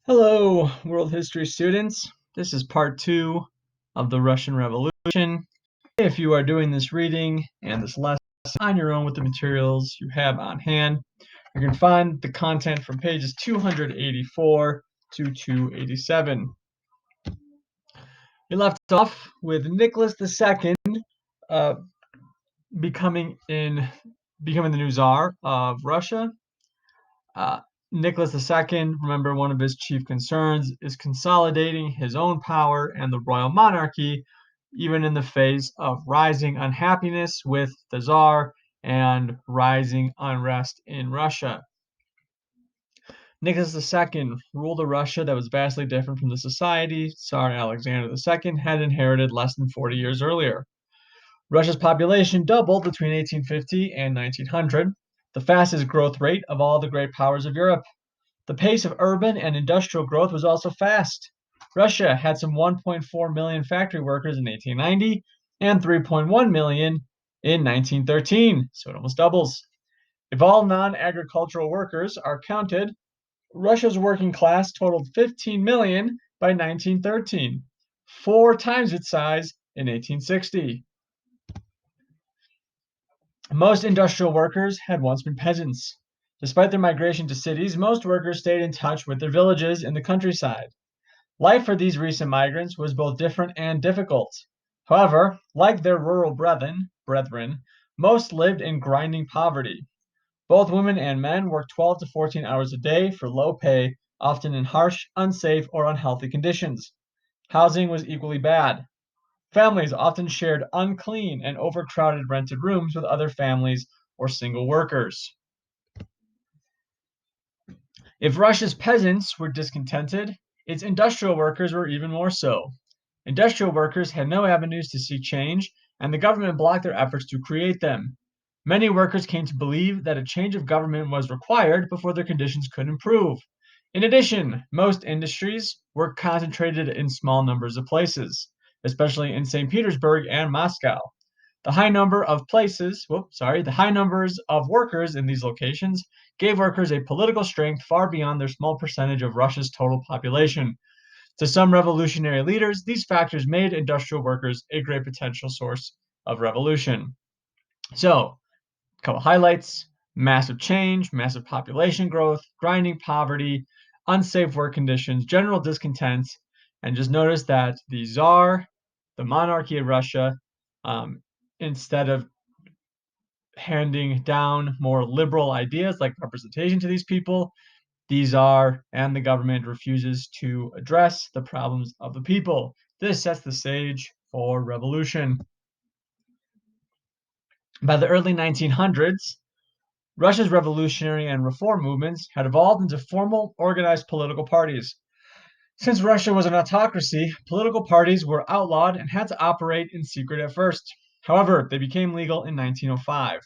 Hello, world history students. This is part two of the Russian Revolution. If you are doing this reading and this lesson on your own with the materials you have on hand, you can find the content from pages 284 to 287. We left off with Nicholas II uh, becoming becoming the new Tsar of Russia. Uh, Nicholas II, remember, one of his chief concerns is consolidating his own power and the royal monarchy, even in the face of rising unhappiness with the Tsar and rising unrest in Russia. Nicholas II ruled a Russia that was vastly different from the society Tsar Alexander II had inherited less than 40 years earlier. Russia's population doubled between 1850 and 1900, the fastest growth rate of all the great powers of Europe. The pace of urban and industrial growth was also fast. Russia had some 1.4 million factory workers in 1890 and 3.1 million in 1913, so it almost doubles. If all non-agricultural workers are counted, Russia's working class totaled 15 million by 1913, 4 times its size in 1860. Most industrial workers had once been peasants. Despite their migration to cities, most workers stayed in touch with their villages in the countryside. Life for these recent migrants was both different and difficult. However, like their rural brethren, most lived in grinding poverty. Both women and men worked 12 to 14 hours a day for low pay, often in harsh, unsafe, or unhealthy conditions. Housing was equally bad. Families often shared unclean and overcrowded rented rooms with other families or single workers. If Russia's peasants were discontented, its industrial workers were even more so. Industrial workers had no avenues to seek change, and the government blocked their efforts to create them. Many workers came to believe that a change of government was required before their conditions could improve. In addition, most industries were concentrated in small numbers of places, especially in St. Petersburg and Moscow. The high numbers of workers in these locations gave workers a political strength far beyond their small percentage of Russia's total population. To some revolutionary leaders, these factors made industrial workers a great potential source of revolution. So, a couple highlights: massive change, massive population growth, grinding poverty, unsafe work conditions, general discontent, and just notice that the Tsar, the monarchy of Russia, um, instead of handing down more liberal ideas like representation to these people, the Tsar and the government refuses to address the problems of the people. This sets the stage for revolution. By the early 1900s, Russia's revolutionary and reform movements had evolved into formal, organized political parties. Since Russia was an autocracy, political parties were outlawed and had to operate in secret at first. However, they became legal in 1905.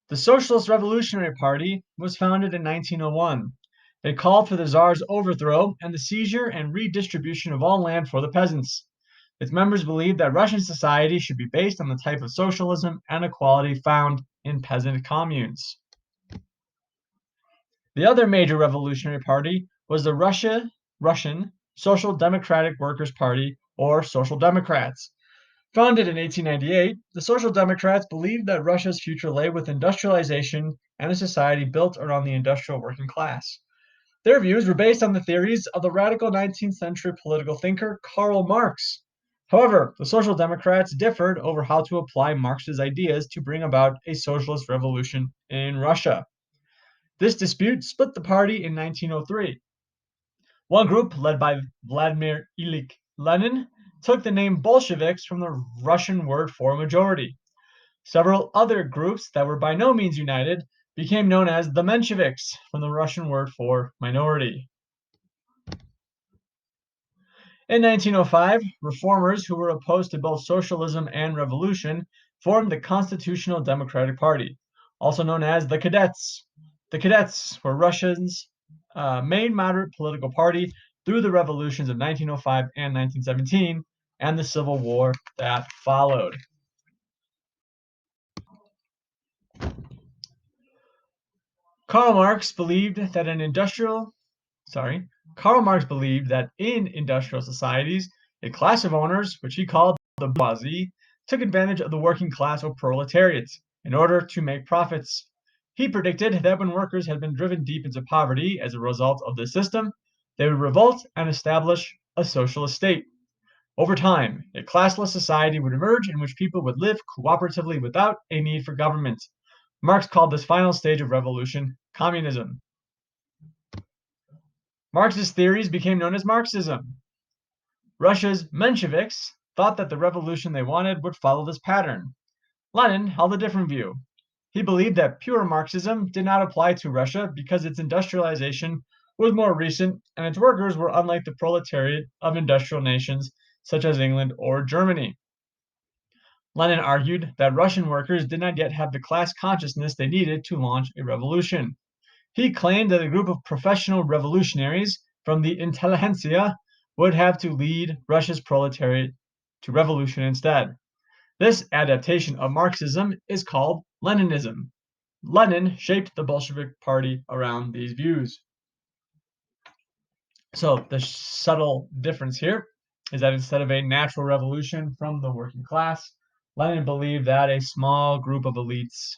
The Socialist Revolutionary Party was founded in 1901. It called for the Tsar's overthrow and the seizure and redistribution of all land for the peasants. Its members believed that Russian society should be based on the type of socialism and equality found in peasant communes. The other major revolutionary party was the Russian Social Democratic Workers' Party, or Social Democrats. Founded in 1898, the Social Democrats believed that Russia's future lay with industrialization and a society built around the industrial working class. Their views were based on the theories of the radical 19th century political thinker Karl Marx. However, the Social Democrats differed over how to apply Marx's ideas to bring about a socialist revolution in Russia. This dispute split the party in 1903. One group, led by Vladimir Ilyich Lenin, took the name Bolsheviks from the Russian word for majority. Several other groups that were by no means united became known as the Mensheviks from the Russian word for minority. In 1905, reformers who were opposed to both socialism and revolution formed the Constitutional Democratic Party, also known as the Cadets. The Cadets were Russia's main moderate political party through the revolutions of 1905 and 1917 and the Civil War that followed. Karl Marx believed that in industrial societies, a class of owners, which he called the bourgeoisie, took advantage of the working class or proletariat in order to make profits. He predicted that when workers had been driven deep into poverty as a result of this system, they would revolt and establish a socialist state. Over time, a classless society would emerge in which people would live cooperatively without a need for government. Marx called this final stage of revolution communism. Marx's theories became known as Marxism. Russia's Mensheviks thought that the revolution they wanted would follow this pattern. Lenin held a different view. He believed that pure Marxism did not apply to Russia because its industrialization was more recent and its workers were unlike the proletariat of industrial nations such as England or Germany. Lenin argued that Russian workers did not yet have the class consciousness they needed to launch a revolution. He claimed that a group of professional revolutionaries from the intelligentsia would have to lead Russia's proletariat to revolution instead. This adaptation of Marxism is called Leninism. Lenin shaped the Bolshevik Party around these views. So the subtle difference here is that instead of a natural revolution from the working class, Lenin believed that a small group of elites,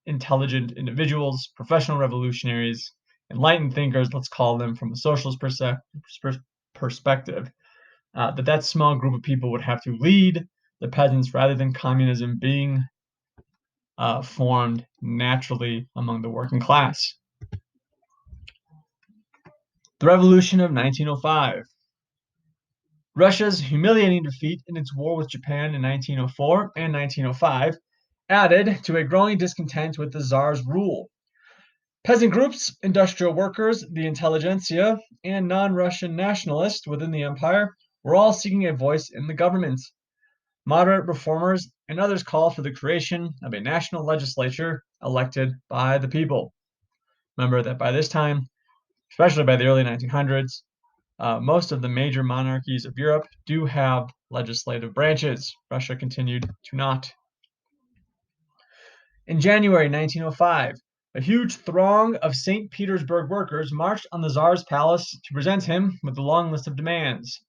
intelligent individuals, professional revolutionaries, enlightened thinkers, let's call them from a socialist perspective, that small group of people would have to lead the peasants rather than communism being formed naturally among the working class. The Revolution of 1905. Russia's humiliating defeat in its war with Japan in 1904 and 1905 added to a growing discontent with the Tsar's rule. Peasant groups, industrial workers, the intelligentsia, and non-Russian nationalists within the empire were all seeking a voice in the government. Moderate reformers and others called for the creation of a national legislature elected by the people. Remember that by this time, especially by the early 1900s, most of the major monarchies of Europe do have legislative branches. Russia continued to not. In January 1905, a huge throng of St. Petersburg workers marched on the Tsar's palace to present him with a long list of demands.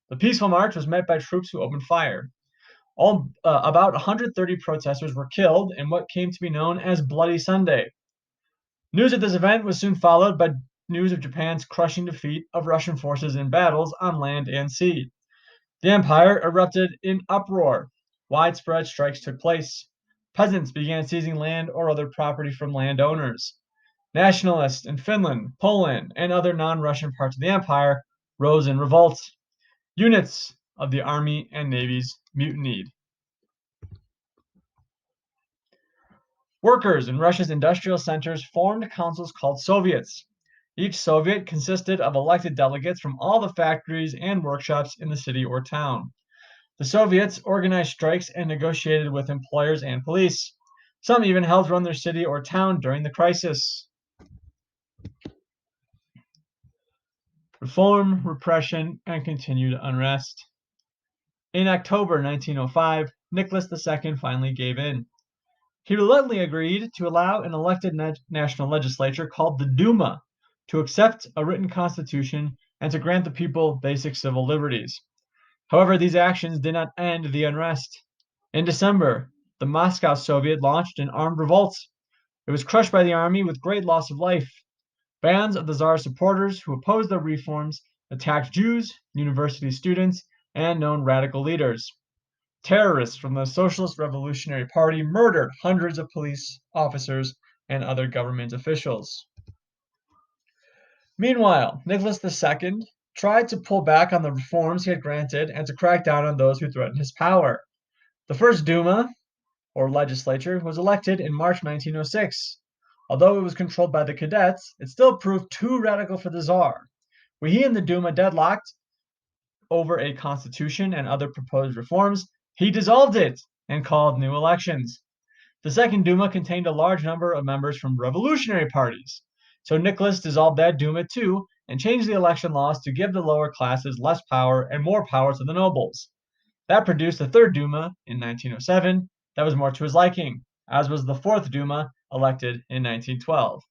The peaceful march was met by troops who opened fire. About 130 protesters were killed in what came to be known as Bloody Sunday. News of this event was soon followed by news of Japan's crushing defeat of Russian forces in battles on land and sea. The empire erupted in uproar. Widespread strikes took place. Peasants began seizing land or other property from landowners. Nationalists in Finland, Poland, and other non-Russian parts of the empire rose in revolt. Units of the army and navies mutinied. Workers in Russia's industrial centers formed councils called Soviets. Each Soviet consisted of elected delegates from all the factories and workshops in the city or town. The Soviets organized strikes and negotiated with employers and police. Some even helped run their city or town during the crisis. Reform, repression, and continued unrest. In October 1905, Nicholas II finally gave in. He reluctantly agreed to allow an elected national legislature called the Duma to accept a written constitution and to grant the people basic civil liberties. However, these actions did not end the unrest. In December, the Moscow Soviet launched an armed revolt. It was crushed by the army with great loss of life. Bands of the Tsar's supporters who opposed the reforms attacked Jews, university students, and known radical leaders. Terrorists from the Socialist Revolutionary Party murdered hundreds of police officers and other government officials. Meanwhile, Nicholas II tried to pull back on the reforms he had granted and to crack down on those who threatened his power. The first Duma, or legislature, was elected in March 1906. Although it was controlled by the cadets, it still proved too radical for the Tsar. When he and the Duma deadlocked over a constitution and other proposed reforms, he dissolved it and called new elections. The Second Duma contained a large number of members from revolutionary parties. So Nicholas dissolved that Duma too and changed the election laws to give the lower classes less power and more power to the nobles. That produced the Third Duma in 1907 that was more to his liking, as was the Fourth Duma elected in 1912.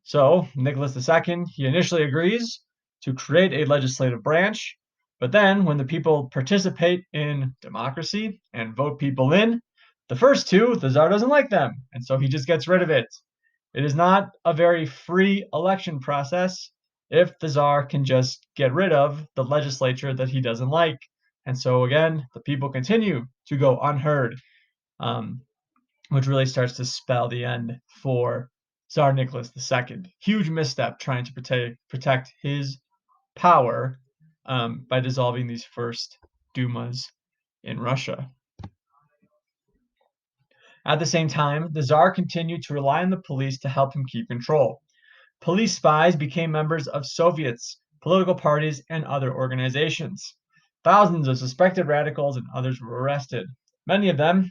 So Nicholas II, he initially agrees to create a legislative branch, but then when the people participate in democracy and vote people in, the first two, the Tsar doesn't like them, and so he just gets rid of it. It is not a very free election process if the Tsar can just get rid of the legislature that he doesn't like. And so again, the people continue to go unheard, um, which really starts to spell the end for Tsar Nicholas II. Huge misstep trying to protect his power by dissolving these first Dumas in Russia. At the same time, the Tsar continued to rely on the police to help him keep control. Police spies became members of Soviets, political parties, and other organizations. Thousands of suspected radicals and others were arrested. Many of them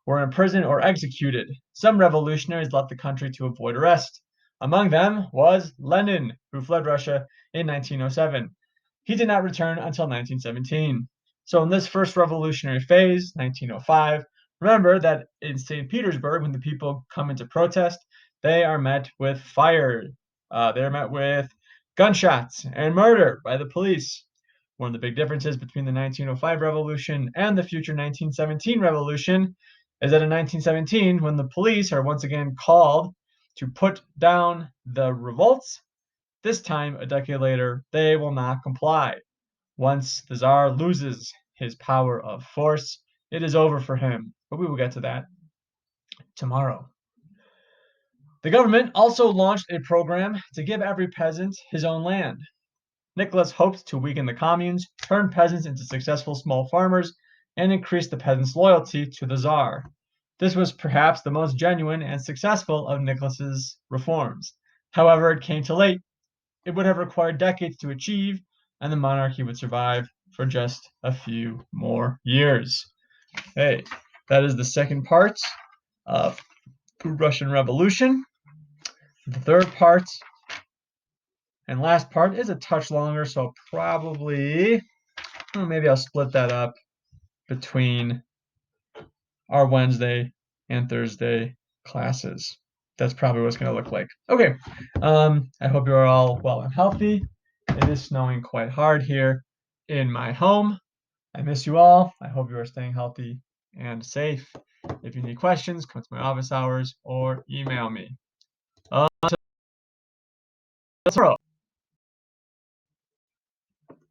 were imprisoned or executed. Some revolutionaries left the country to avoid arrest. Among them was Lenin, who fled Russia in 1907. He did not return until 1917. So in this first revolutionary phase, 1905, remember that in St. Petersburg, when the people come into protest, they are met with fire. They're met with gunshots and murder by the police. One of the big differences between the 1905 revolution and the future 1917 revolution is that in 1917, when the police are once again called to put down the revolts, this time, a decade later, they will not comply. Once the Tsar loses his power of force, it is over for him. But we will get to that tomorrow. The government also launched a program to give every peasant his own land. Nicholas hoped to weaken the communes, turn peasants into successful small farmers, and increase the peasants' loyalty to the Tsar. This was perhaps the most genuine and successful of Nicholas's reforms. However, it came too late. It would have required decades to achieve, and the monarchy would survive for just a few more years. Hey, that is the second part of the Russian Revolution. The third part and last part is a touch longer, so probably maybe I'll split that up between our Wednesday and Thursday classes. That's probably what it's going to look like. Okay, I hope you're all well and healthy. It is snowing quite hard here in my home. I miss you all. I hope you are staying healthy and safe. If you need questions, come to my office hours or email me. Tomorrow.